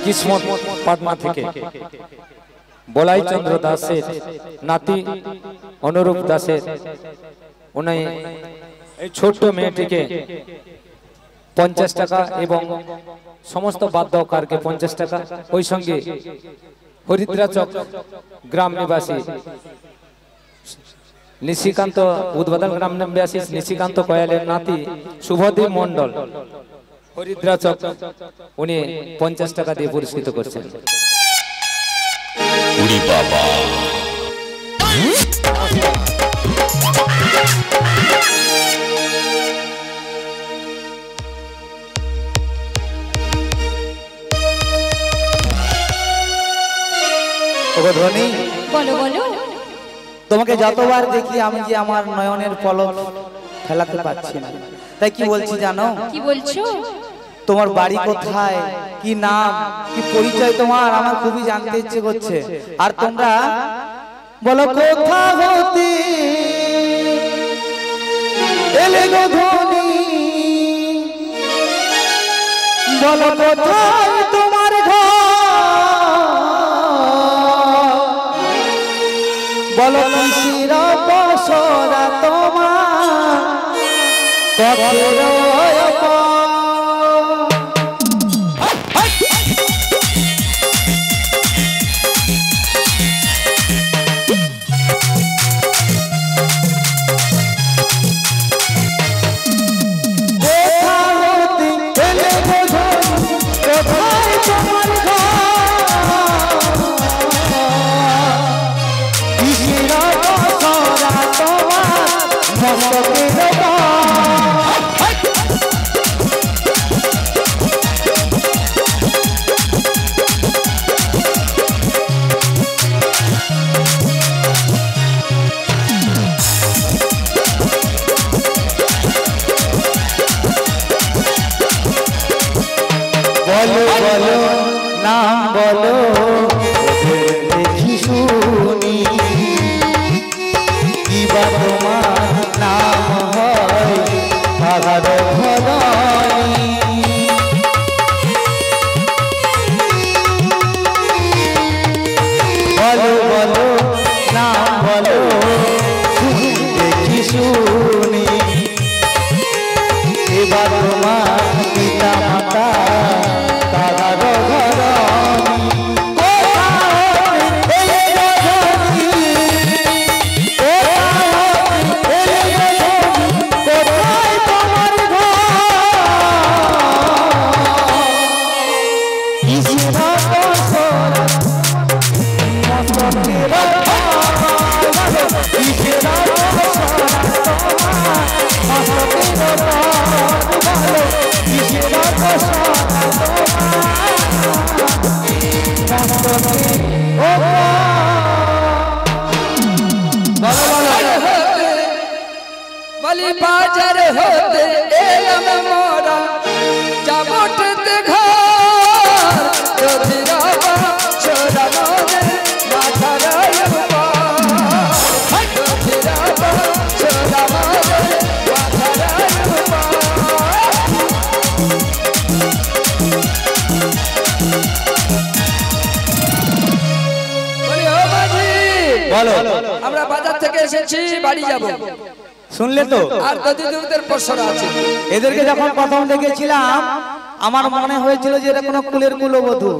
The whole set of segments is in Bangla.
কিসমত পাটনা থেকে বলাই চন্দ্র দাসের নাতি অনুরূপ দাসের উনি এই ছোট্ট মেয়েটিকে 50 টাকা এবং সমস্ত বাদ্যকারকে 50 টাকা, ওই সঙ্গে হরিদ্রাচক গ্রাম নিবাসী নিশিকান্ত উদ্বোধন গ্রাম নিবাসী নিশিকান্ত কয়ালের নাতি শুভদীপ মন্ডল হরিদ্রাচক উনি 50 টাকা দিয়ে পুরস্কৃত করছেন। ধ্বনি বলো বলো। তোমাকে যতবার দেখি আমি যে আমার নয়নের পলক ফেলাতে পারছি না, তাই কি বলছি জানো? কি বলছো? তোমার বাড়ি কোথায়, কি নাম, কি পরিচয় তোমার আমার খুবই জানতে ইচ্ছে করছে। আর তোমরা বলো কোথা হতে এলে গো ধ্বনি, বলো কোথায় তোমার ঘর, বলো কিসের বসরা তোমার কতর নাম বলো দেখি শুনি, কিবা তোমার নাম হয় আঘাত ভবানী, বলো বলো নাম বলো দেখি শুনি, কিবা তোমার পিতা মাতা बाजार होते एलम मोरा जामोटते घर जोधिरावा छोरा मोरे माथा रायबा जोधिरावा छोरा मोरे माथा रायबा बोले ओ बाजी বলো। আমরা বাজার থেকে এসেছি, বাড়ি যাব। শুনলে তো? আর দদিদুরদের পছরা আছে। এদেরকে যখন প্রথম দেখেছিলাম আমার মনে হয়েছিল যে এটা কোনো কুলের কুলবধূ।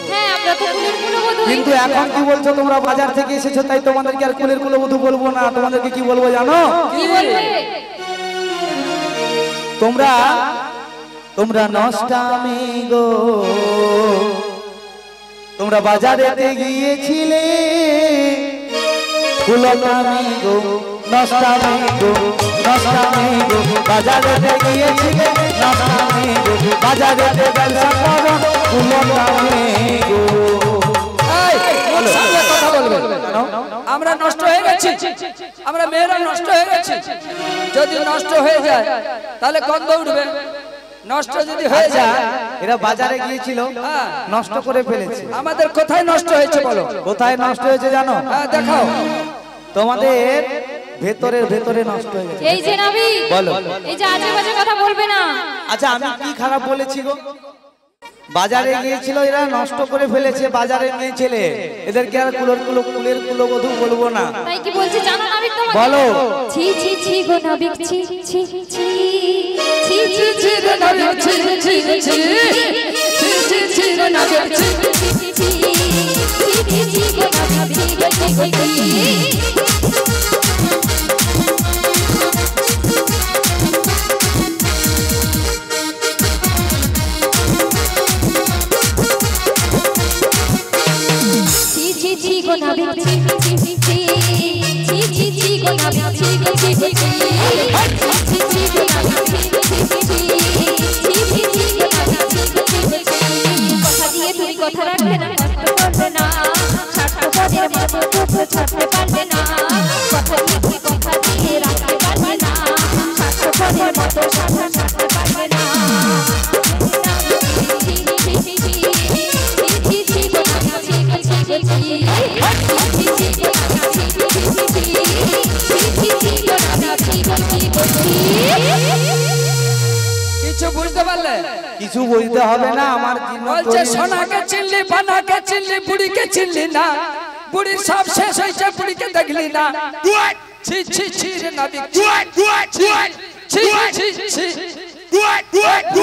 হ্যাঁ, আমরা তো কুলের কুলবধূ। কিন্তু এখন কি বলছো, তোমরা বাজার থেকে এসেছো তাই তোমাদেরকে আর কুলের কুলবধূ বলবো না, তোমাদেরকে কি বলবো জানো? কি বলবে? তোমরা তোমরা নষ্টামি গো, তোমরা বাজারেতে গিয়েছিলে কুলকামি গো, নষ্টামি গো, নষ্টামি গো, বাজারেতে গিয়েছিলে নষ্টামি গো, বাজারেতে ব্যবসা করো কুলকামি গো। সামনে কথা বলবে। আমরা নষ্ট হয়ে গেছি, আমরা মেয়েরা নষ্ট হয়ে গেছি। যদি নষ্ট হয়ে যায় তাহলে গন্ধ উঠবে। নষ্ট যদি হয়ে যায়, এরা বাজারে গিয়েছিল নষ্ট করে ফেলেছে। আমাদের কোথায় নষ্ট হয়েছে বলো? কোথায় নষ্ট হয়েছে জানো? হ্যাঁ দেখাও। তোমাদের ভেতরের ভেতরে নষ্ট হয়ে গেছে। এই যে নবী, বলো। এই যে আজে বাজে কথা বলবে না। আচ্ছা আমি কি খারাপ বলেছি গো? বাজারে গিয়েছিল, এরা নষ্ট করে ফেলেছে বাজারে নিয়ে ছেলে, এদেরকে আর কুলের কুলবধূ বলবো না। তাই কি বলছি জানো নাবিক তোমাকে? বলো। ছি ছি ছি গো নাবিক ছি ছি ছি ছি ছি ছি ছি রে নাবিক ছি ছি ছি ছি ছি ছি রে নাবিক ছি ছি ছি ছি ছি ছি গো নাবিক ছি ছি ছি। কথা রাখবে না, কষ্ট করবে না, স্বার্থপরের মতো কথা ছাড়তে পারবে না, কথা দিয়ে কথা দিয়ে রাখতে পারবে না, স্বার্থপরের মতো সাথে ছাড়তে পারবে না। কিছু বুঝতে পারলে? কিছু বুঝতে হবে না, আমার বলছে সোনাকে চিনলি, বানাকে চিনলি, বুড়িকে চিনলি না, বুড়ির সব শেষ হয়েছে, বুড়িকে দেখলি না। ছি ছি ছি রে নাবিক ছি ছি ছি ছি।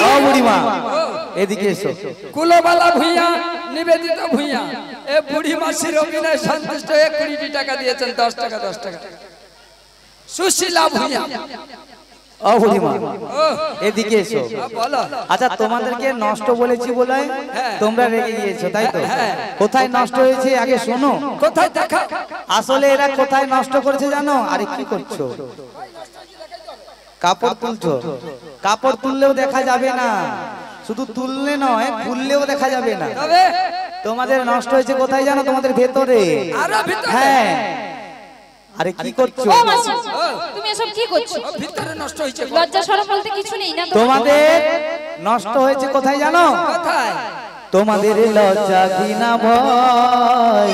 ও বুড়িমা এদিকে এসো। কুলোবালা ভুইয়া, নিবেদিত ভুইয়া, এ বুড়ি মাসির অভিনয় সন্তুষ্ট হয়ে 20 টাকা দিয়েছেন, 10 টাকা 10 টাকা। সুশীলা ভুইয়া। ও বুড়িমা এদিকে এসো। বলো। আচ্ছা তোমাদেরকে নষ্ট বলেছি বলে তোমরা রেগে গিয়েছো তাই তো? কোথায় নষ্ট হয়েছে আগে শোনো। কোথায় দেখা? আসলে এরা কোথায় নষ্ট করেছে জানো? আরে কি করছো? কাপড় তুলছো। কাপড় তুললেও দেখা যাবে না, শুধু তুললে নয় খুললেও দেখা যাবে না। তোমাদের নষ্ট হয়েছে কোথায় জানো? তোমাদের ভেতরে। আরো ভিতরে? হ্যাঁ। আরে কি করছো? ও মাসি তুমি এসব কি করছো? ভিতরে নষ্ট হয়েছে। লজ্জা শরম বলতে কিছু নেই না তোমাদের? নষ্ট হয়েছে কোথায় জানো? কোথায়? তোমাদের লজ্জা ঘৃণা ভয়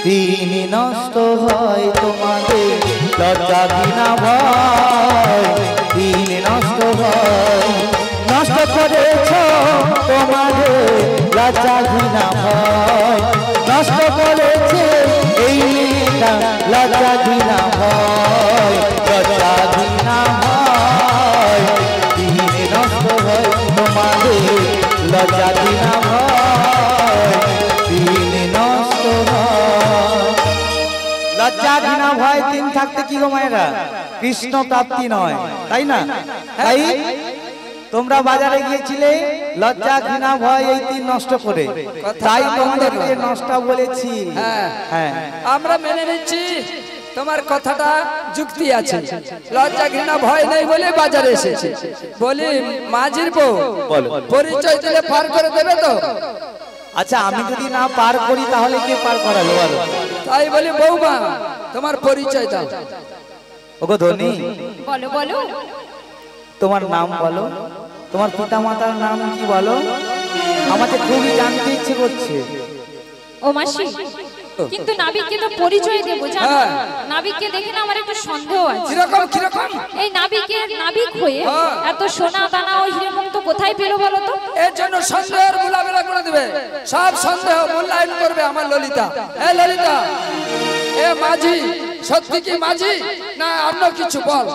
তিনি নষ্ট হয়, তোমাদের লজ্জা ঘৃণা ভয় তিনি নষ্ট হয়। নষ্ট করেছ তোমাদের লজ্জা ঘৃণা ভয়, নষ্ট করেছে এই মেয়েটা লজ্জা ঘৃণা ভয়, লজ্জা ঘৃণা ভয় তিনি নষ্ট হয়, তোমাদের লজ্জা ঘৃণা ভয় তিনি নষ্ট হয়। লজ্জা ঘৃণা ভয় তিন থাকতে কি গো মায়েরা? কৃষ্ণ প্রাপ্তি নয়, তাই না? তাই তোমরা বাজারে গিয়েছিলে লজ্জা ঘৃণা ভয় এই তিন নষ্ট করে, তাই তোমাদেরকে নষ্ট বলেছি। হ্যাঁ আমরা মেনে নিচ্ছি, তোমার কথাটা যুক্তি আছে। লজ্জা ঘৃণা ভয় নেই বলে বাজারে এসেছে। বলি মাঝির বউ পরিচয় দিলে পার করে দেবে তো? আচ্ছা আমি যদি না পার করি তাহলে কে পার করাবে বলো? তাই বলি বৌমা তোমার পরিচয় দাও। ওগো ধনী বলো বলো। তোমার নাম বলো, তোমার পিতা মাতার নাম কি বলো? আমাকে খুবই জানতে ইচ্ছে করছে। ও মাসি কিন্তু নাবিককে তো পরিচয় দেবো জানো? নাবিককে দেখে না আমার একটু সন্দেহ আছে। কিরকম কিরকম? এই নাবিক হয়ে এত সোনা দানা ও হিরে মুক্ত কোথায় পেলো বলো তো? এর জন্য সন্দেহের মোলাবেলা করে দিবে, সব সন্দেহ মূল্যায়ন করবে আমার ললিতা। এ ললিতা, এ মাঝি সত্যি কি মাঝি না অন্য কিছু বল?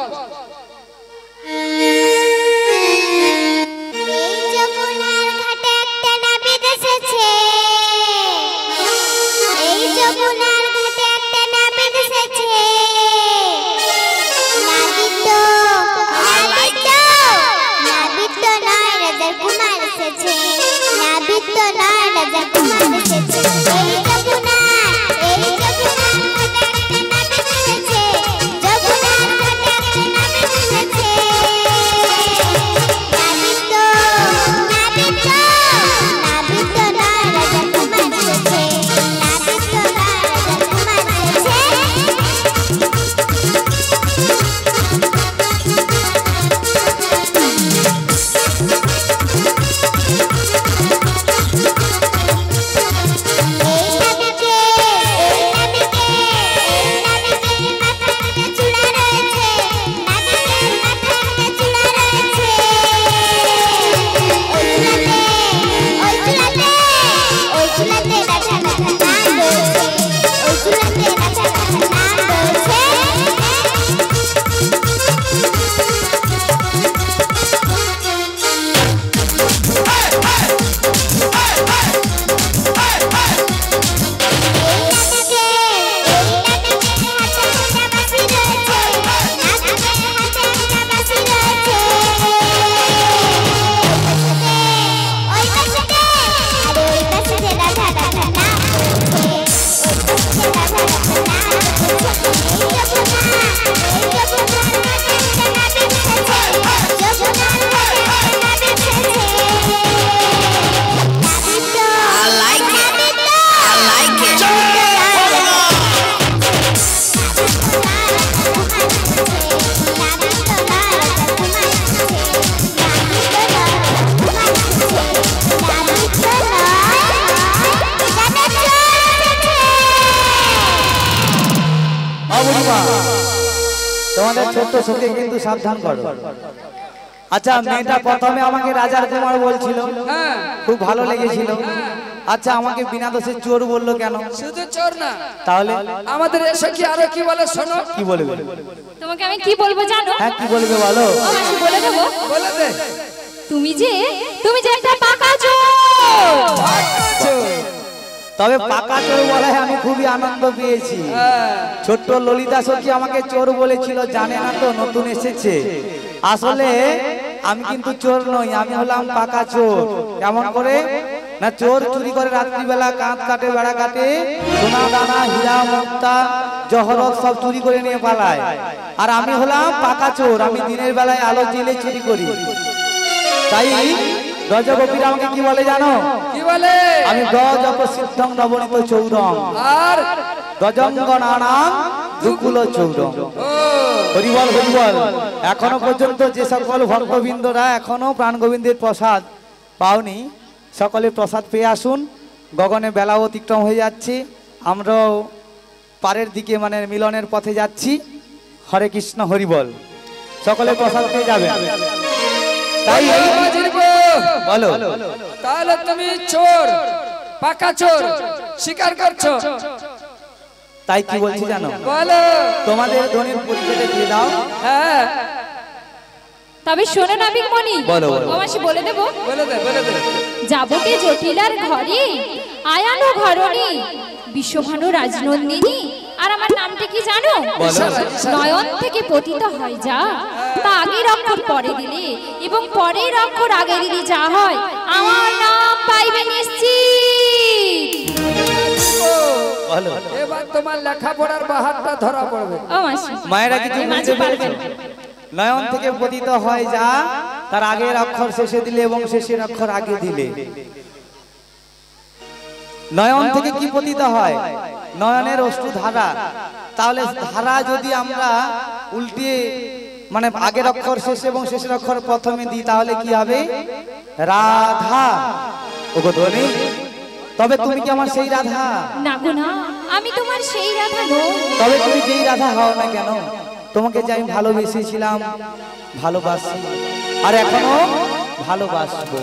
তোমাদের ছোট্ট সুখে কিন্তু সাবধান করো। আচ্ছা, মেয়েটা প্রথমে আমাকে রাজার কুমার বলছিল, হ্যাঁ খুব ভালো লেগেছিল। আচ্ছা, আমাকে বিনা দোষে চোর বললো কেন? শুধু চোর না, তাহলে আমাদের এসে কি আরো কি বলে শোনো। কি বলবে? তোমাকে আমি কি বলবো জানো? হ্যাঁ, কি বলবে বলো। ও মাসি বলে দেবো। বলে দে। তুমি যে একটা পাকা চোর। তবে পাকা চোর বলায় আমি খুবই আনন্দ পেয়েছি। ছোট্ট ললিতা সখী আমাকে চোর বলেছিল, জানে না তো, নতুন এসেছে। আসলে আমি কিন্তু চোর নই, আমি হলাম পাকা চোর। কেমন করে না, চোর চুরি করে রাত্রিবেলা, কাঁধ কাটে, বেড়া কাটে, সোনা দানা, হীরা মুক্তা, জহরত সব চুরি করে নিয়ে পালায়। আর আমি হলাম পাকা চোর, আমি দিনের বেলায় আলো জ্বেলে চুরি করি। তাই রজগোপীরা আমাকে কি বলে জানো? কি বলে? আমি রজক সিদ্ধং নবনীত চৌরম আর রজঙ্গনানাম দুকুল চৌরম। হরিবল হরিবল। এখনো পর্যন্ত যে সকল ভক্তবৃন্দরা এখনো প্রাণ গোবিন্দের প্রসাদ পাওনি, সকলে প্রসাদ পেয়ে আসুন। গগনে বেলা অতিক্রম হয়ে যাচ্ছে, আমরাও পারের দিকে মানে মিলনের পথে যাচ্ছি। হরে কৃষ্ণ হরিবল। সকলে প্রসাদ পেয়ে যাবে। তাই বলো, তাহলে তুমি চোর, পাকা চোর স্বীকার করছো? তাই কি বলছি জানো? বলো। তোমাদের ধনির পরিচয়টা দিয়ে দাও। হ্যাঁ তবে শোনো নাবিকমণি, বলো, বলো। ও মাসি বলে দেবো। বলে দে, বলে দে। যাবতে জটিলার ঘরে আয়ানো ঘরণী বিশ্বভানু রাজনন্দিনী। আর আমার নামটা কি জানো? নয়ন থেকে পতিত হয় যা, তা আগের অক্ষর পরে দিলে এবং পরের অক্ষর আগে দিলে যা হয়, আমার নাম পাইবে নিশ্চিত। বলো। এবার তোমার লেখাপড়ার বাহারটা ধরা পড়বে। ও মাসি, মায়েরা কিছু এই মাঝে বুঝতে পারবেন। পেরেছো? নয়ন থেকে পতিত হয় যা, তার আগের অক্ষর শেষে দিলে এবং শেষের অক্ষর আগে দিলে। নয়ন থেকে কি পতিত হয়? নয়নের অশ্রু ধারা। তাহলে ধারা যদি আমরা উল্টিয়ে মানে আগের অক্ষর শেষে এবং শেষের অক্ষর প্রথমে দিই, তাহলে কি হবে? রাধা। ওগো ধ্বনি, তবে তুমি কি আমার সেই রাধা? না গো না, আমি তোমার সেই রাধা নই। তবে তুমি যেই রাধা হও না কেন, তোমাকে যে আমি ভালোবেসেছিলাম, ভালোবাসি, আর এখনো ভালোবাসবো।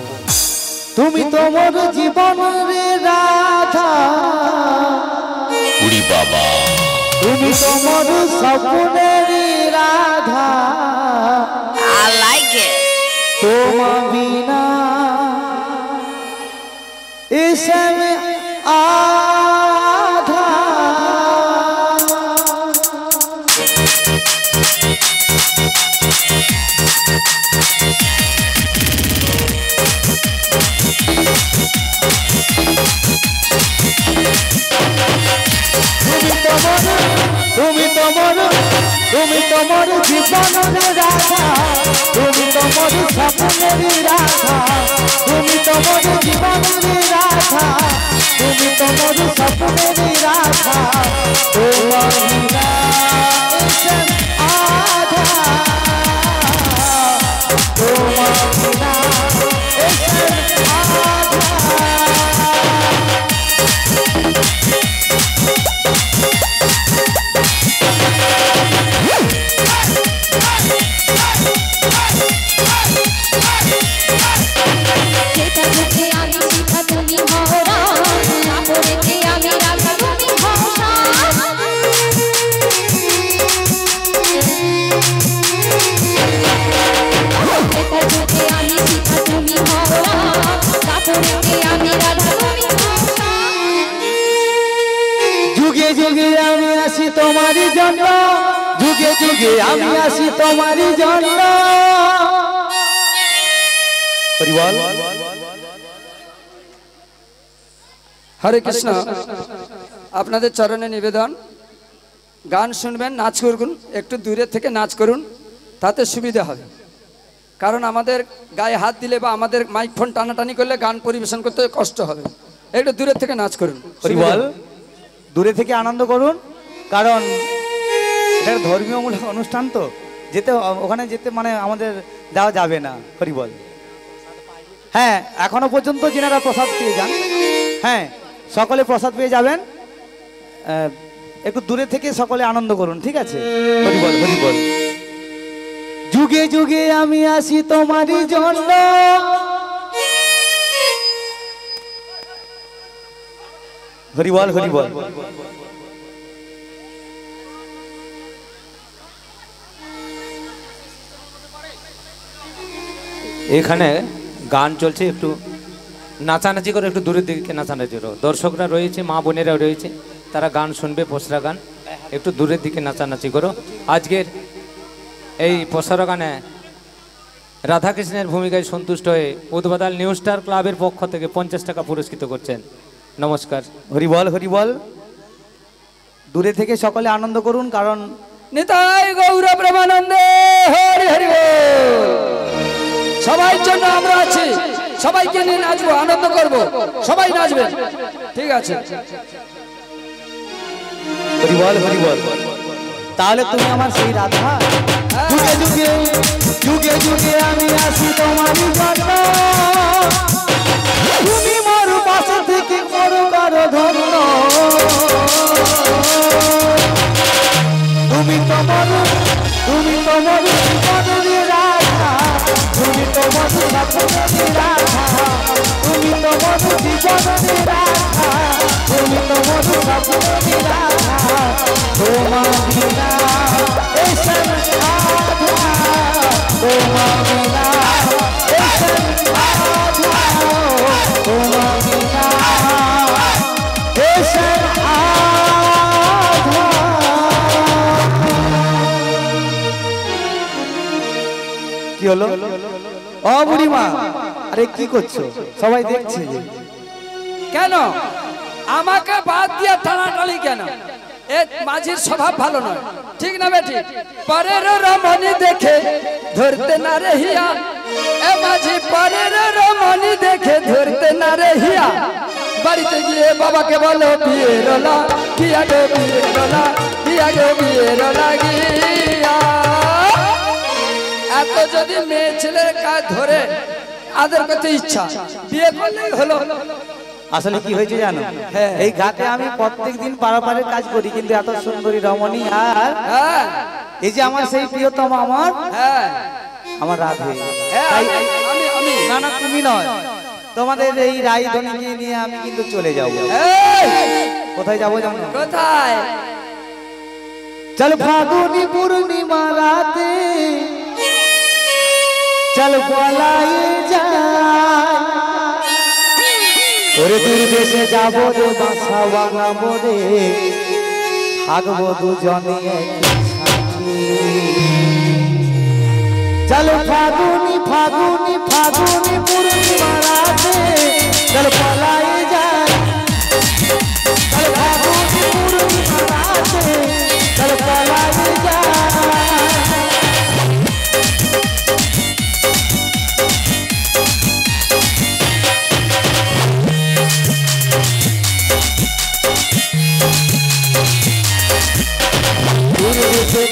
তুমি তোমার জীবন রে রাধা, উড়ি বাবা, তুমি তোমার স্বপ্নের রাধা। I like it. তোমা বিনা ইসম আধা। তুমি তোমার জীবনের রাধা, তুমি তোমার স্বপ্নের রাধা, তুমি তোমার জীবনের রাধা, তুমি তোমার স্বপ্নের রাধা। তোমার বিনা ইসম আধা, তোমার বিনা ইসম আধা। যুগে যুগে আমি আসি তোমারই জন্য, যুগে যুগে আমি আসি তোমারই জন্য। হরিবল। হরে কৃষ্ণ। আপনাদের চরণে নিবেদন, গান শুনবেন, নাচ করুন, একটু দূরে থেকে নাচ করুন, তাতে সুবিধা হবে। কারণ আমাদের গায়ে হাত দিলে বা আমাদের মাইক ফোন টানাটানি করলে গান পরিবেশন করতে কষ্ট হবে। একটু দূরে থেকে নাচ করুন। হরিবল। দূরে থেকে আনন্দ করুন, কারণ এটা ধর্মীয়মূলক অনুষ্ঠান, তো যেতে ওখানে যেতে মানে আমাদের যাওয়া যাবে না। হরিবল। হ্যাঁ, এখনো পর্যন্ত যেনারা প্রসাদ পেয়ে যান, হ্যাঁ সকলে প্রসাদ পেয়ে যাবেন। একটু দূরে থেকে সকলে আনন্দ করুন, ঠিক আছে? হরিবল হরিবল। যুগে যুগে আমি আসি তোমারই জন্য হরি বল হরি বল এখানে গান চলছে একটু নাচানাচি করে একটু দূরের দিকে নাচানাচি করো দর্শকরা রয়েছে মা বোনেরা রয়েছে তারা গান শুনবে পসরা গান একটু দূরের দিকে নাচানাচি করো আজকের এই পসরা গানে রাধাকৃষ্ণের ভূমিকায় সন্তুষ্ট হয়ে উদ্বাদাল নিউ স্টার ক্লাবের পক্ষ থেকে 50 টাকা পুরস্কৃত করছেন নমস্কার হরি বল দূরে থেকে সকলে আনন্দ করুন কারণ নিতাই গৌর ব্রহ্মানন্দে হরি হরি বল। সবাই জন্য আমরা আছি সবাইকে নিয়ে নাচবো আনন্দ করব সবাই নাচবেন ঠিক আছে হরি বল তাহলে তুমি আমার সেই রাধা যুগে যুগে যুগে যুগে আমি আসি তোমারই জন্য তুমি মোর পাশে থেকে করো করো ধন্য তুমি তোমার জীবনের রাধা তুমি তোমার স্বপ্নের রাধা তুমি তোমার জীবনের রাধা তুমি তোমার স্বপ্নের রাধা তোমার বিনা এই সংসার তোমার বিনা এই সংসার তোমার বিনা এই কি হলো ও বুড়িমা আরে কি করছো সবাই দেখছে কেন আমাকে বাদ দিয়া টানাটানি কেন এ মাঝির স্বভাব ভালো নয় ঠিক না বেটি পরের রমণী দেখে ধরতে না রে হিয়া এ মাঝি পরের রমণী দেখে ধরতে না রে হিয়া বাড়িতে গিয়ে বাবাকে বলো বিয়ের বিয়া গো বিয়ের লাগিয়া এত যদি মেয়ে ছেলের কাজ ধরে আদর করতে ইচ্ছা বিয়ে করলেই হলো আসলে কি হয়েছে জানো এই ঘাটে আমি প্রত্যেকদিন পারাপারের কাজ করি কিন্তু এত সুন্দরী রমণী আর এই যে আমার সেই প্রিয়তম আমার রাধে না না তুমি নয় তোমাদের এই রায়ধনীকে নিয়ে আমি কিন্তু চলে যাবো কোথায় যাবো জানো কোথায় চল ফাগুনি পূর্ণিমা রাতে চল পলাই যায় ওরে দূর দেশে যাবো রে বাসা বানাবো রে থাকবো দুজনে চল ফাগুনি পূর্ণিমা রাতে চল পলাই যায় চল ফাগুনি পূর্ণিমা রাতে চল পলাই যায়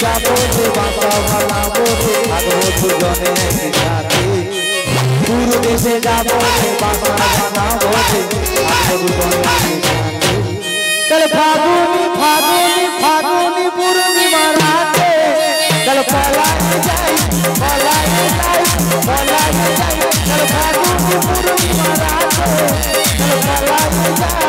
যাবো রে বাসা বানাবো রে থাকবো দুজনে একসাথে দূর দেশে যাবো রে বাসা বানাবো রে থাকবো দুজনে একসাথে চল ফাগুনি পূর্ণিমা রাতে চল পলাই যাই চল ফাগুনি পূর্ণিমা রাতে চল পলাই যাই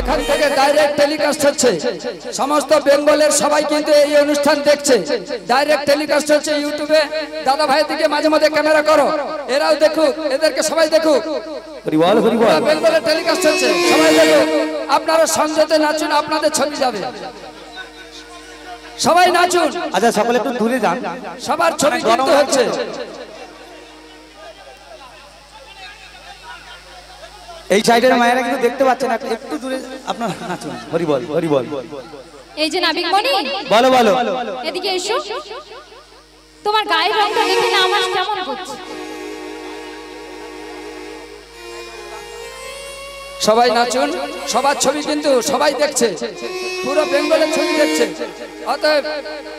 এখান থেকে ডাইরেক্ট টেলিকাস্ট হচ্ছে, সমস্ত বেঙ্গলের সবাই কিন্তু এই অনুষ্ঠান দেখছে। ডাইরেক্ট টেলিকাস্ট হচ্ছে ইউটিউবে। দাদা ভাই দিকে মাঝে মাঝে ক্যামেরা করো, এরাও দেখুক, এদেরকে সবাই দেখুক। বেঙ্গলের টেলিকাস্ট হচ্ছে, সবাই দেখুক। আপনারা সংযতে নাচুন, আপনাদের ছবি যাবে। সবাই নাচুন। আচ্ছা সকলে একটু দূরে যান, সবার ছবি কিন্তু হচ্ছে। এই সাইডের মায়েরা কিন্তু দেখতে পাচ্ছেন না, একটু দূরে আপনারা নাচুন। হরি বল, হরি বল। এই যে নাবিক মনি, বলো বলো। এদিকে এসো। তোমার গায়ের রংটা দেখে না আমার কেমন করছে। সবাই নাচুন, সবার ছবি কিন্তু সবাই দেখছে, পুরো বেঙ্গলের ছবি দেখছে। অতএব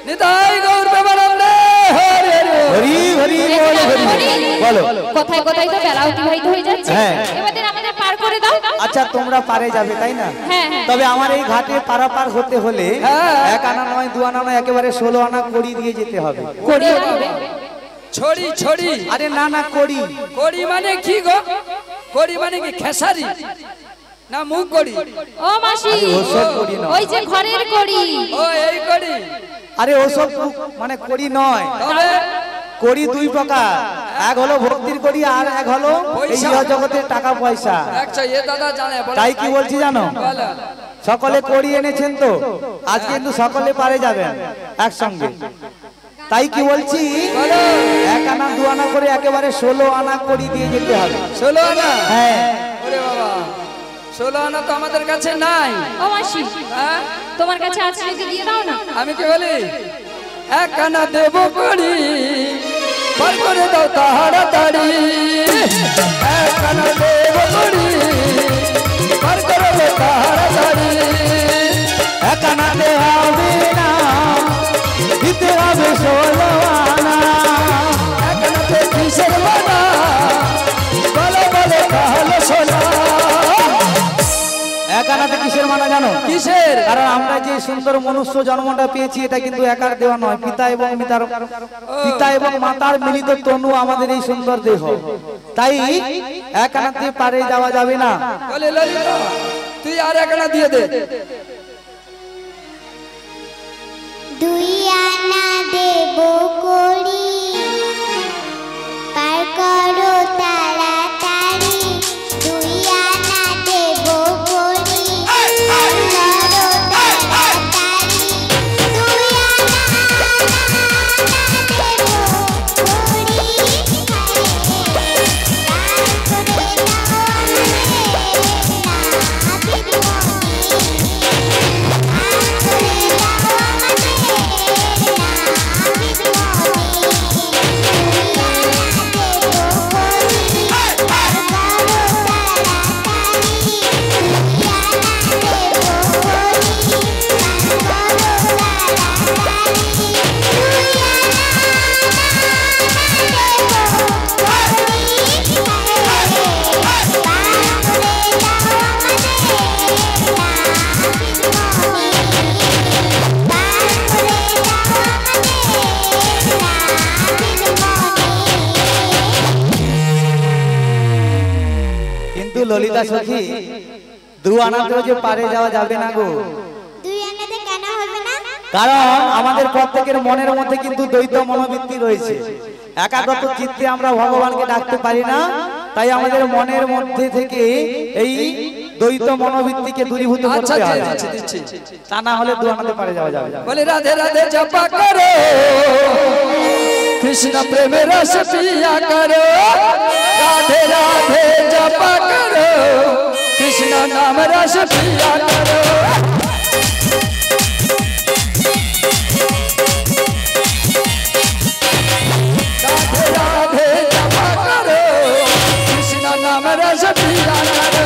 নিতাই গৌর প্রেমানন্দে হরি হরি হরি হরি বল, হরি বলো। কথায় কথায় তো বেলা অতিবাহিত হয়ে যাচ্ছে, হ্যাঁ। এবারে আমাদের পার করে দাও। আচ্ছা তোমরা পারে যাবে তাই না? হ্যাঁ, হ্যাঁ। তবে আমার এই ঘাটে পারাপার হতে হলে এক আনা নয়, দু আনা নয়, একেবারে 16 আনা কড়ি দিয়ে যেতে হবে। করিয়ে দিবে। ছড়ি ছড়ি। আরে না না, কড়ি। কড়ি মানে কি গো? কড়ি মানে কি খেসারি না মুখ কড়ি? ও মাসি, ওসব কড়ি নয়। ওই যে ঘরের কড়ি। ও এই কড়ি। আরে ওসব মানে কড়ি নয়, তবে কড়ি দুই প্রকার। এক হলো ভক্তির কড়ি, আর এক হলো এই জগতের টাকা পয়সা। আচ্ছা এ দাদা জানে, বলো। তাই কি বলছি জানো, বলো। সকলে কড়ি এনেছেন তো, আজ কিন্তু সকলে পারে যাবেন একসঙ্গে। তাই কি বলছি, বলো। এক আনা দু আনা করে একেবারে 16 আনা কড়ি দিয়ে যেতে হবে। 16 আনা? হ্যাঁ। ওরে বাবা, 16 আনা তো আমাদের কাছে নাই। ও মাসি, হ্যাঁ? তোমার কাছে আছে যদি দিয়ে দাও না। আমি কি বলি, এক আনা দেব কড়ি, পার করে দাও তাড়াতাড়ি। এক আনা দেব কড়ি, পার করে দাও তাড়াতাড়ি। এক আনা দে হবে না, দিতে হবে 16 আনা। এক আনাতে কিসের মানা, বলো বলো তাহলে শোনা। এক আনাতে কিসের মানা জানো? কিসের? কারণ আমরা যে সুন্দর মনুষ্য জন্মটা পেয়েছি, এটা কিন্তু একার দেওয়া নয়, পিতা এবং মাতার মিলিত তনু আমাদের এই সুন্দর দেহ। তাই এক আনাতে পারে যাওয়া যাবে না। বলে ললিতা, তুই আর এক আনা দিয়ে দে। দুই আনা দেব করি, পার করো তাড়াতাড়ি। দুই আনা দেব করি, পার করো তাড়াতাড়ি। দুই আনা দেব করি, পার করে ললিতা সখী, দু আনাতেও যে পারে যাওয়া যাবে না গো। দুই আনাতে কেন হবে না? কারণ আমাদের প্রত্যেকের মনের মধ্যে কিন্তু দ্বৈত মনোবৃত্তি রয়েছে। একাগ্রত চিত্তে আমরা ভগবানকে ডাকতে পারি না। তাই আমাদের মনের মধ্যে থেকে এই দ্বৈত মনোবৃত্তিকে দূরীভূত করতে হবে। তা না হলে দু আনাতে পারে যাওয়া যাবে না। বলে রাধে রাধে জপা করো, কৃষ্ণ প্রেমের রস পিয়া করো। রাধে রাধে জপা করো, কৃষ্ণ নাম রস পিয়া করো। রাধে রাধে জপা করো, কৃষ্ণ নাম রস পিয়া করো।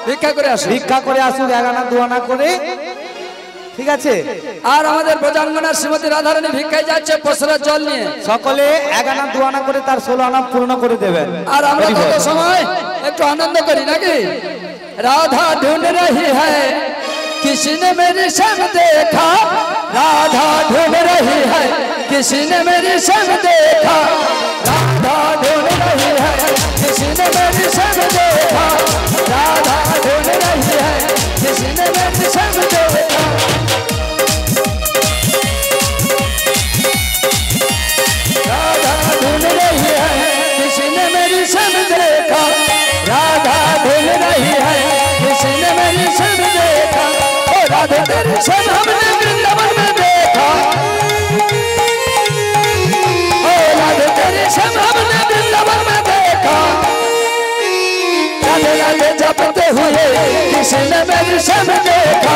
ভিক্ষা করে আসুক। ভিক্ষা করে আসুক, এক আনা দু আনা করে, ঠিক আছে? আর আমাদের ব্রজাঙ্গনা শ্রীমতী রাধারানী ভিক্ষায় যাচ্ছে পশরার জল নিয়ে, সকলে এক আনা দু আনা করে তার 16 আনা পূর্ণ করে দেবেন। আর আমরা কত সময় একটু আনন্দ করি নাকি? রাধা ढूंढ रही है किसी ने मेरी शर्म देखा, राधा ढूंढ रही है किसी ने मेरी शर्म देखा, राधा ढूंढ रही है किसी ने मेरी शर्म देखा, राधा ढूंढ रही है किसी ने मेरी शर्म देखा। राधा ढूंढ रही है किसी ने मेरी शर्म देखा, राधा ढूंढ रही है किसी ने मेरी शर्म देखा, ओ राधा तेरी शर्म हमने वृंदावन में देखा, ओ राधा तेरी शर्म हमने वृंदावन में देखा, राधे राधे जपते हुए किसी ने मेरी शर्म देखा,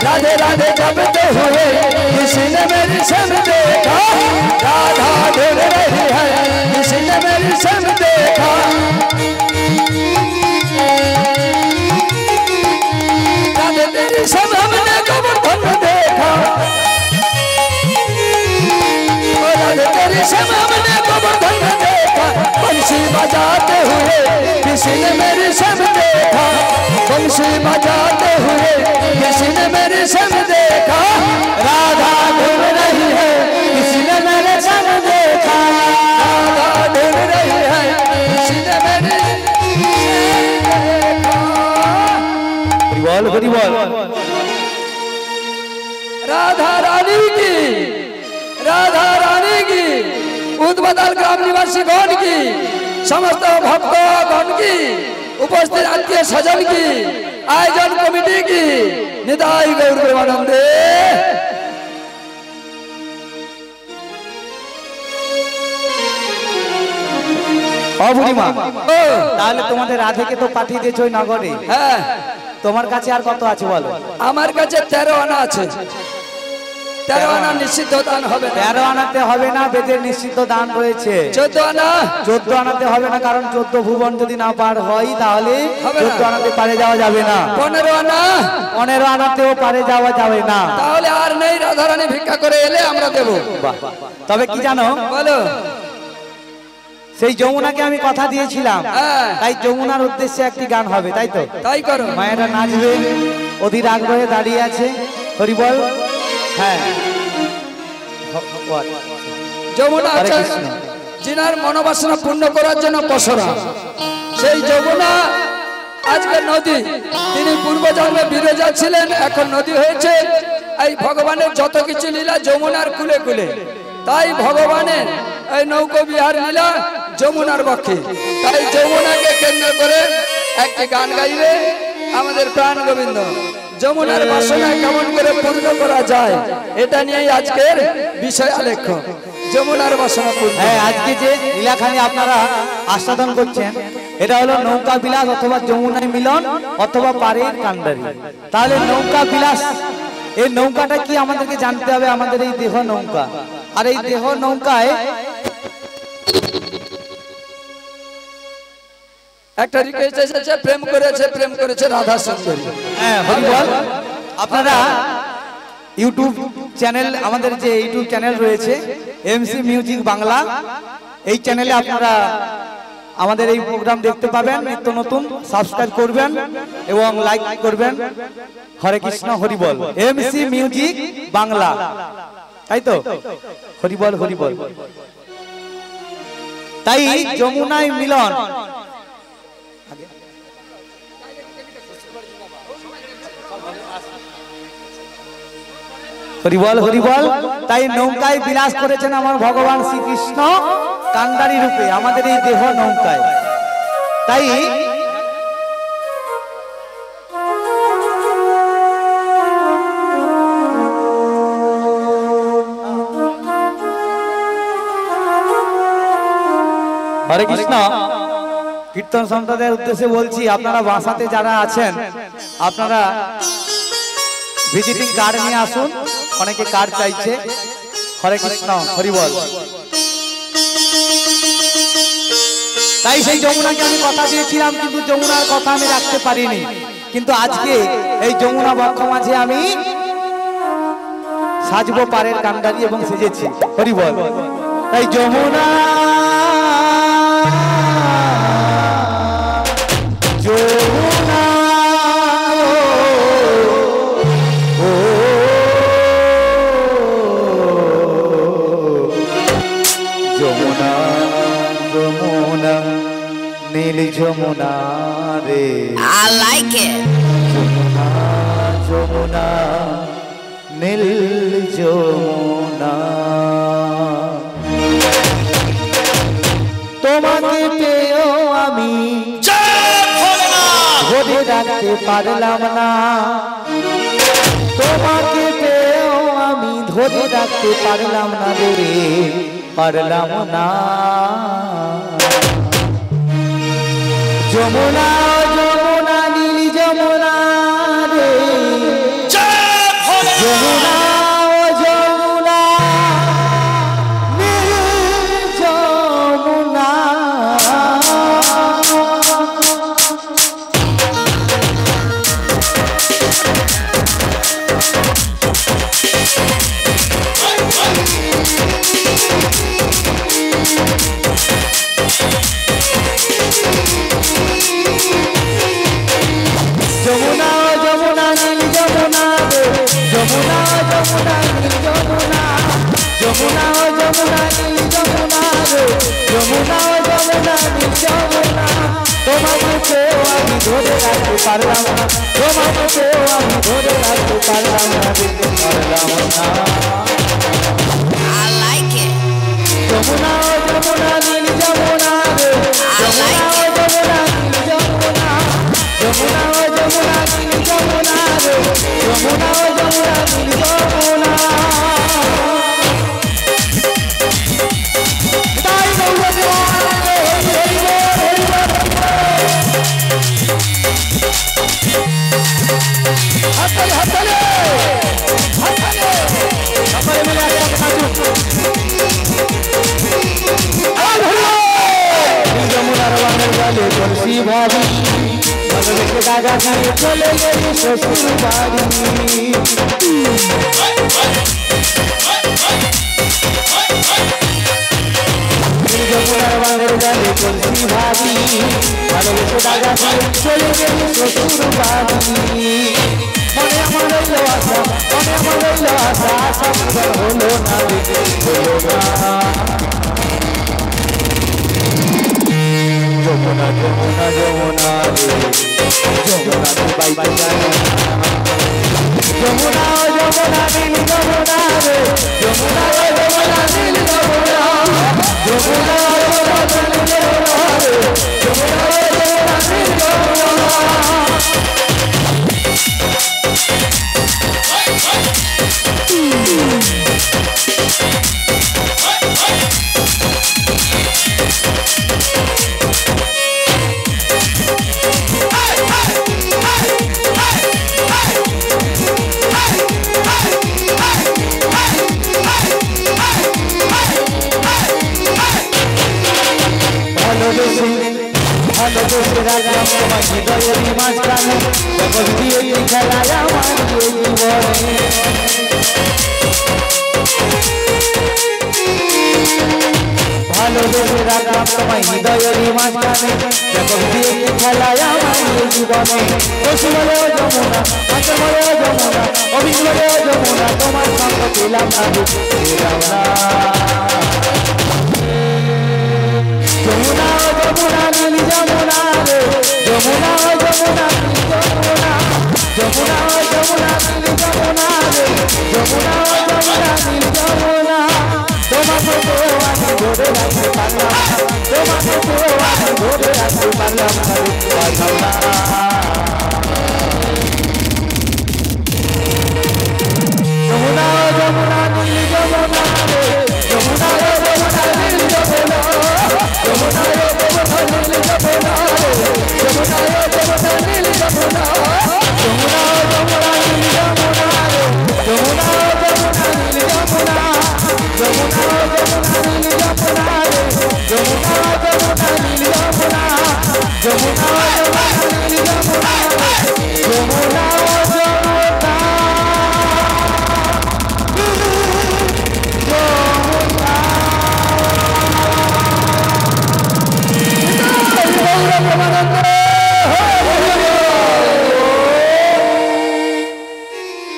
राधे राधे जपते हुए किसी ने मेरी शर्म देखा, राधा ढूंढ रही है किसी ने मेरी शर्म देखा, राधे तेरी शर्म हमने गोवर्धन में देखा, राधे तेरी शर्म हमने गोवर्धन में देखा, बंसी बजाते हुए किसी ने मेरी शर्म देखा, बंसी बजाते हुए किसी ने मेरी शर्म देखा, राधा ढूंढ रही है किसी ने मेरे शर्म देखा, राधा ढूंढ रही है किसी ने मेरी बोल हरि बोल। राधा रानी की, राधा रानी की, उद्बदल ग्राम निवासी गण की, समस्त भक्तगण की, उपस्थित आत्मीय सजन की, आयोजन कमिटी की, निताई गौर प्रेमानंदे। বুড়িমা, তাহলে তোমাদের রাধেকে তো পাঠিয়ে দিয়েছো ওই নগরে, হ্যাঁ, তোমার কাছে আর কত আছে বলো? আমার কাছে 13 আনা আছে। 13 আনা নিষিদ্ধ দান হবে না। 13 আনাতে হবে না, বেদের নিষিদ্ধ দান রয়েছে। 14 আনা, 14 আনাতে হবে না, কারণ 14 ভুবন যদি না পার হয় তাহলে হবে না। 14 আনাতে পারে যাওয়া যাবে না। 15 আনা, 15 আনাতেও পারে যাওয়া যাবে না। তাহলে আর নেই, রাধারানী ভিক্ষা করে এলে আমরা দেব। বাহ, তবে কি জানো, বলো। সেই যমুনাকে আমি কথা দিয়েছিলাম, হ্যাঁ। তাই যমুনার উদ্দেশ্যে একটি গান হবে, তাই তো? তাই করো। মায়েরা নাচবে, অধীর আগ্রহে দাঁড়িয়ে আছে। হরি বল। হ্যাঁ, যমুনা হরে আছে কৃষ্ণ। যিনার মনোবাসনা পূর্ণ করার জন্য পসরা, সেই যমুনা আজকে নদী। তিনি পূর্ব জন্মে বিরজা ছিলেন, এখন নদী হয়েছে। এই ভগবানের যত কিছু লীলা যমুনার কুলে কুলে, তাই ভগবানের এই নৌকো বিহার লীলা যমুনার পক্ষে। তাই যমুনাকে কেন্দ্র করে একটি গান গাইবে আমাদের প্রাণ গোবিন্দ। যমুনার বাসনা কেমন করে পূর্ণ করা যায়, এটা নিয়েই আজকের বিষয় আলেখ্য। যমুনার বাসনা পূর্ণ। হ্যাঁ, আজকে যে লীলাখানি আপনারা আস্বাদন করছেন, এটা হলো নৌকা বিলাস অথবা যমুনায় মিলন অথবা পারের কান্ডারি। তাহলে নৌকা বিলাস, এই নৌকাটা কি আমাদেরকে জানতে হবে, আমাদের এই দেহ নৌকা। আর এই দেহ নৌকায় একটা রিকোয়েস্ট এসেছে, প্রেম করেছে রাধা সুন্দরী। হ্যাঁ, হরি বল। আপনারা ইউটিউব চ্যানেল, আমাদের যে ইউটিউব চ্যানেল রয়েছে এমসি মিউজিক বাংলা, এই চ্যানেলে আপনারা আমাদের এই প্রোগ্রাম দেখতে পাবেন। নিত্য নতুন সাবস্ক্রাইব করবেন এবং লাইক করবেন। হরে কৃষ্ণ, হরি বল। এমসি মিউজিক বাংলা, তাই তো? হরি বল, হরি বল। তাই যমুনায় মিলন, হরি বল, হরি বল। তাই নৌকায় বিলাস করেছেন আমার ভগবান শ্রীকৃষ্ণ কান্ডারি রূপে আমাদের এই দেহ নৌকায়। তাই হরে কৃষ্ণ। কীর্তন সম্প্রদায়ের উদ্দেশ্যে বলছি, আপনারা বাসাতে যারা আছেন আপনারা ভিজিটিং কার্ড নিয়ে আসুন, অনেকে কার্ড চাইছে। হরে কৃষ্ণ, হরি বল। তাই সেই যমুনাকে আমি কথা দিয়েছিলাম, কিন্তু যমুনার কথা আমি রাখতে পারিনি। কিন্তু আজকে এই যমুনা বক্ষ মাঝে আমি সাজবো পারের কান্ডারি এবং সেজেছি। হরি বল। এই যমুনা যমুনা ও যমুনা যমুনা নীল যমুনা রে I like it. Jamuna Jamuna নীল যমুনা তোমাকে পেয়েও আমি ধরে রাখতে পারলাম না, তোমাকে পেয়েও আমি ধরে রাখতে পারলাম না রে, পারলাম না। যমুনা যমুনা নীল যমুনা রে যমুনা ও যমুনা নীল যমুনা যমুনা যমুনা নীল যমুনা রে যমুনা যমুনা নীল যমুনা যমুনা যমুনা নীল যমুনা রে যমুনা যমুনা নীল যমুনা তোমাকে পেয়েও আমি ধরে রাখতে পারলাম না, তোমাকে পেয়েও আমি ধরে রাখতে পারলাম না রে, পারলাম না। I like it. Jamuna Jamuna নীল যমুনা রে যমুনা যমুনা নীল যমুনা যমুনা যমুনা নীল যমুনা রে যমুনা যমুনা নীল যমুনা তাই গৌরবে হরি হরি হরি হাততালি হাততালি হাততালি সবাই মিলে একসাথে নাচুন। যমুনার বানের জলে তুলসী ভাবি মনকে দাগা দিয়ে চলে গেলি শ্বশুর বাড়ি। যমুনার বানের জলে তুলসী ভাবি মনকে দাগা দিয়ে চলে গেলি শ্বশুর বাড়ি। মনে আমার রইল আশা, মনে আমার রইল আশা, আশা পূরণ হলো না রে, হলো না। যমুনা যমুনা যমুনা রে যমুনা তো বাইতে জানে যমুনা যমুনা নীল যমুনা রে যমুনা যমুনা নীল যমুনা যমুনা যমুনা নীল যমুনা রে যমুনা যমুনা নীল যমুনা। ভালোবেসে রাখলাম তোমার হৃদয়ের মাঝখানে, জগৎ দিয়ে খেলায় আমার জীবনে। ভালোবেসে রাখলাম তোমার হৃদয়ের মাঝখানে, জগৎ দিয়ে খেলায় আমার জীবনে। পশু বলে যমুনা, মাছে বলে যমুনা, অভিষ বলে যমুনা, তোমার সঙ্গ পেলাম না, পেলাম না। যমুনা যমুনা নীল যমুনা রে যমুনা যমুনা নীল যমুনা যমুনা যমুনা নীল যমুনা রে যমুনা যমুনা নীল যমুনা। তোমাকে পেয়েও আমি ধরে রাখতে পারলাম না, তোমাকে পেয়েও আমি ধরে রাখতে পারলাম না রে, পারলাম না। যমুনা যমুনা নীল যমুনা রে যমুনা যমুনা নীল যমুনা যমুনা যমুনা নীল যমুনা রে যমুনা যমুনা নীল যমুনা যমুনা যমুনা নীল যমুনা রে যমুনা যমুনা নীল যমুনা যমুনা যমুনা নীল যমুনা রে যমুনা যমুনা নীল যমুনা যমুনা যমুনা নীল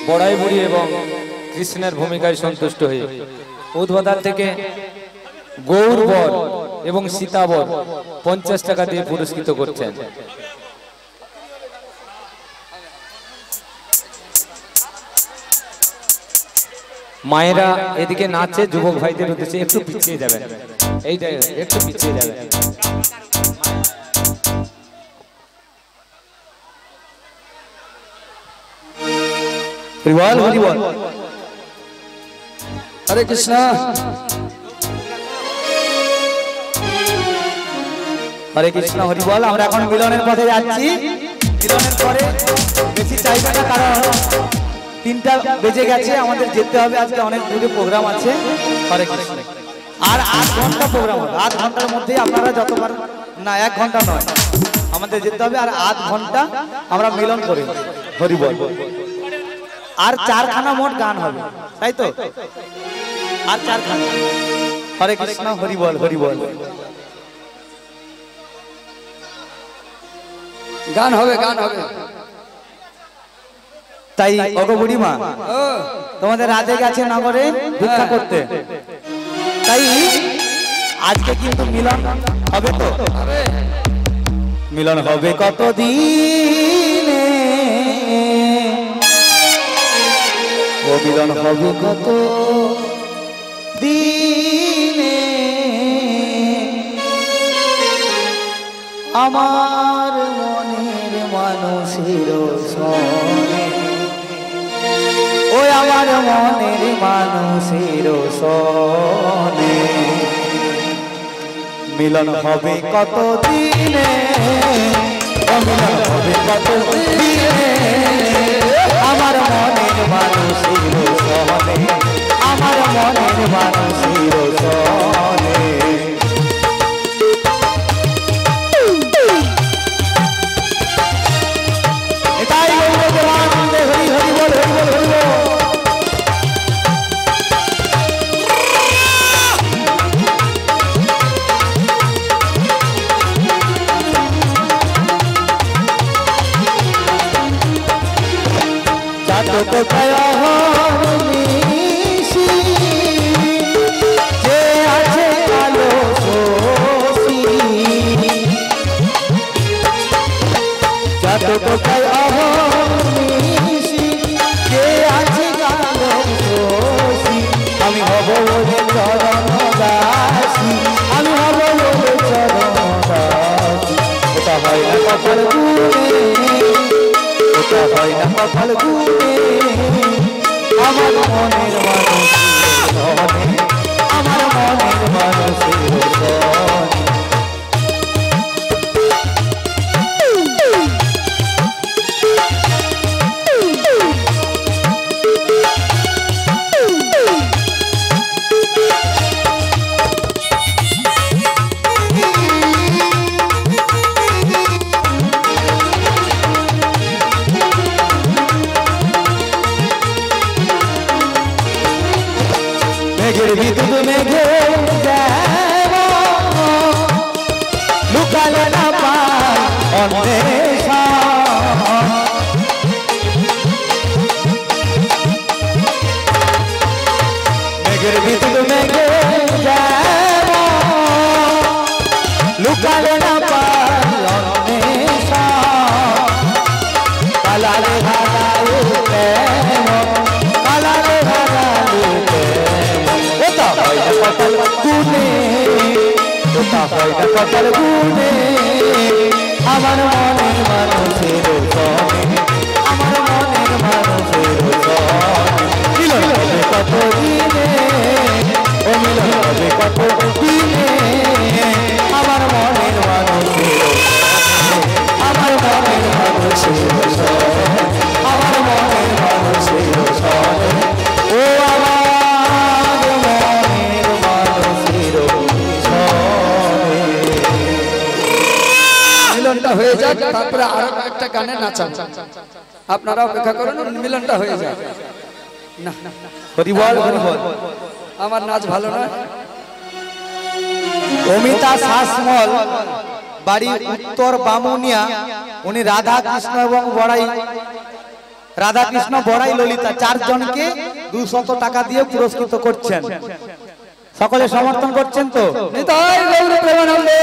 বড়াই বুড়ি এবং কৃষ্ণের ভূমিকায় সন্তুষ্ট হয়ে উদ্বোধন থেকে গৌর বর এবং সীতাবর 50 টাকা দিয়ে পুরস্কৃত করছেন। মায়েরা এদিকে নাচে, যুবক ভাইদের উদ্দেশ্যে একটু পিছিয়ে যাবেন, এইটা একটু পিছিয়ে যাবেন। হরিবল হরিবল, হরে কৃষ্ণ। হরে কৃষ্ণ হরিবল। আমরা এখন মিলনের পথে যাচ্ছি। মিলনের পরে বেশি চাইবে না, কারণ 3টা বেজে গেছে, আমাদের যেতে হবে। আজকে অনেক দূরে প্রোগ্রাম আছে। হরে কৃষ্ণ। আর 8 ঘন্টা প্রোগ্রাম হবে। 8 ঘন্টার মধ্যে আপনারা যতবার, না 1 ঘন্টা নয়, আমাদের যেতে হবে। আর 8 ঘন্টা আমরা মিলন করি। হরিবল। আর 4খানা মোট গান হবে, তাই তো? আর 4খানা। হরে কৃষ্ণ হরিবল হরিবল। গান হবে, গান হবে। তাই ওগো বুড়িমা, তোমাদের রাধে গেছে নগরে ভিক্ষা করতে, তাই আজকে কিন্তু মিলন হবে। তো মিলন হবে কতদিনে, ও মিলন হবে কত দিনে, আমার মনের মানুষের সনে, ওই আমার মনের মানুষের সনে, মিলন হবে কত দিনে, মিলন হবে কত দিনে, আমার মনের মানুষের সনে, আমার মনের মানুষের সনে। এটাই গৌরবানন্দে হরি হরি বল হরি বল হরি বল। চাতক নিশি যে আছে কালো শোষী, চাতক নিশি যে আছে কালো শোষী, আমি হব বলে চরণ দাসী, আমি হব বলে চরণ দাসী। ওটা হয় না কপাল গুণে, ওটা হয় না কপাল গুণে, আমার মনের মানুষের সনে, আমার মনের মানুষের সনে। মেঘের বিদ্যুৎ মেঘে যাব, লুকালে না পায় অন্বেষণ, মেঘের বিদ্যুৎ মেঘে যাব, লুকালে না পায় অন্বেষণ, কালারে ভাগালে প্রেম, কালারে ভাগালে প্রেম। ওটা হয় না কপাল গুণে, ওটা হয় না কপাল গুণে, আমার মনের মানুষের সনে, আমার মনের মানুষের সনে। মিলন হবে কত দিনে, ও মিলন হবে কত দিনে, আমার মনের মানুষের সনে, আমার মনের মানুষের সনে, আমার মনের মানুষের সনে, ও আমার মনের মানুষের সনে। মিলনটা হয়ে যাক, তারপরে আরো একটা গানে নাচান। আপনারা অপেক্ষা করুন, মিলনটা হয়ে যাক। না হরিবল হরিবল। আমার নাচ ভালো নয়। অমিতা শাসমল, বাড়ি উত্তর বামুনিয়া, উনি রাধা কৃষ্ণ এবং বড়াই রাধা কৃষ্ণ বড়াই ললিতা 4 জনকে 200 টাকা দিয়ে পুরস্কৃত করছেন। সকলে সমর্থন করছেন তো? নিতাই গৌর প্রেমানন্দে।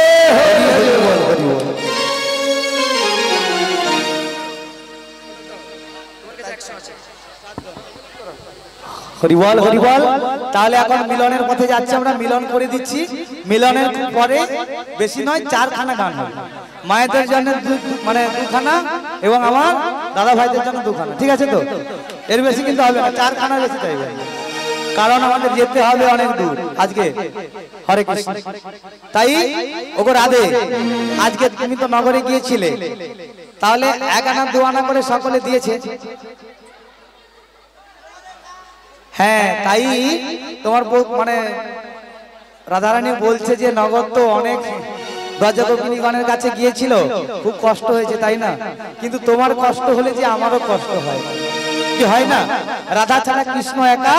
হরিবল হরিবল। তাহলে এখন মিলনের পথে যাচ্ছি আমরা, মিলন করে দিচ্ছি। মিলনের পরে বেশি নয় 4খানা গান হবে, মায়েদের জন্য মানে 2খানা এবং আমার দাদা ভাইদের জন্য 2খানা, ঠিক আছে তো? এর বেশি কিন্তু হবে না, 4খানা বেশি চাইবে, কারণ আমাদের যেতে হবে অনেক দূর আজকে। হরে কৃষ্ণ। তাই ওগো রাধে, আজকে তুমি তো নগরে গিয়েছিলে, তাহলে 1 আনা 2 আনা করে সকলে দিয়েছে। হ্যাঁ, তাই তোমার মানে রাধারানী বলছে যে নগর তো অনেক ব্রজগোপিনীগণের কাছে গিয়েছিল, খুব কষ্ট হয়েছে তাই না? কিন্তু তোমার কষ্ট হলে যে আমারও কষ্ট হয়, কি হয় না? রাধা ছাড়া কৃষ্ণ একা,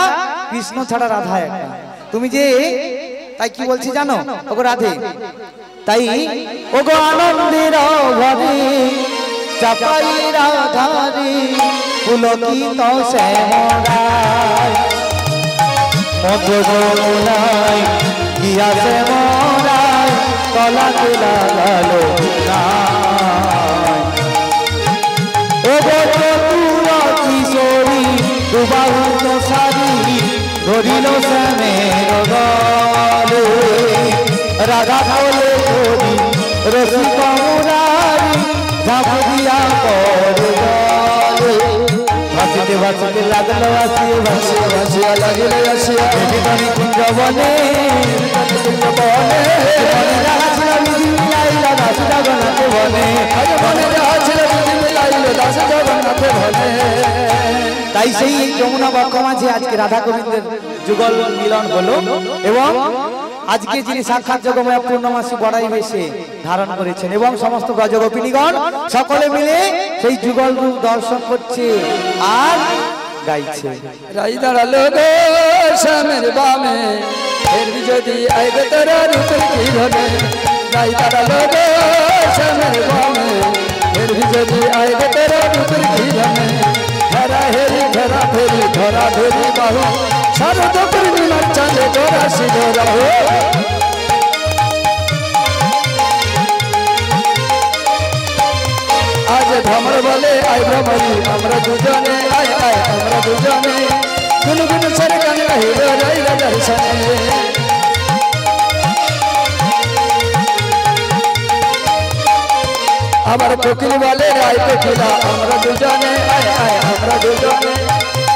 কৃষ্ণ ছাড়া রাধা একা। তুমি যে তাই কি বলছি জানো ওগো রাধে? তাই ওগো আনন্দের ভরে চাপাই রাধারে পুলকিত শ্যামরায় মধুরমুনায় গিয়াছে মরায় তলাতে লাগালো ওগো চতুর কিশোরী দুবাহুত সারি ধরিল শ্যামের গলে রাধা বলে ধরি রসিক মুরারি ঝাঁপ দিয়া পরে গলে ভাসিতে ভাসিতে লাগলো আসিয়ে ভাসিয়ে ভাসিয়া লাগিলে আসিয়া বেদিনী কুঞ্জ বনে বনে ছিল বিধি মিলাইল দাস জগন্নাথ বনে বনে ছিল বিধি মিলাইল দাস জগন্নাথ বনে। তাই সেই যমুনা বক্ষ মাঝে আজকে রাধা গোবিন্দের যুগল মিলন হলো এবং আজকে যিনি সাক্ষাৎ যোগমায়া পূর্ণমাসী বড়াই বেশে ধারণ করেছেন এবং সমস্ত ব্রজগোপিনীগণ সকলে মিলে সেই যুগল রূপ দর্শন করছে আর গাইছে। রাই দাঁড়ালো গো শ্যামের বামে, ফের যদি আইবে তোরা রূপের কি ধনে। রাই দাঁড়ালো গো শ্যামের বামে, ফের যদি আইবে তোরা রূপের কি ধনে। হেরা হেরি ঘেরা ফেরি ধরা ধরি বাহু শারদ পূর্ণিমার চাঁদে ধরা সিধরা হো। আজ ভ্রমর বলে আই ভ্রমরি আমরা দুজনে, আয় আয় আমরা দুজনে গুনগুন সরে গান গাইল রাইল দর্শনে। আমার কোকিল বলে রায় কোকিলা আমরা দুজনে, আয় আয় আমরা দুজনে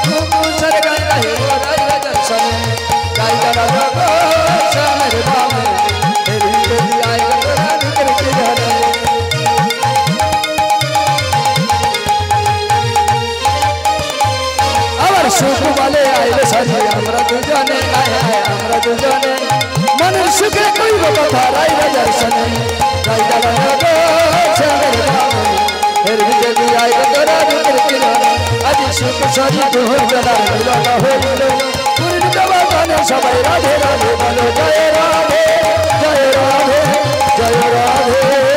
গুনগুন সরে গান গাইল রাইল দর্শনে। গাই গানা গো শ্যামের বামে, দেবী দেবী আয় তোরা রূপের কি ধনে। সুখ বলে আইলে সাজি আমরা দুজনে, আয় আয় আমরা দুজনে মনের সুখে কইব কথা রাইল দর্শনে। গাই গানা গো শ্যামের বামে, ফের যদি আইবে তোরা রূপের কি ধনে। আজ সুখ সাজি দুই জনার মিলন হইল, পূর্ণ জগৎ সবাই রাধে রাধে বলো জয় রাধে জয় রাধে জয় রাধে।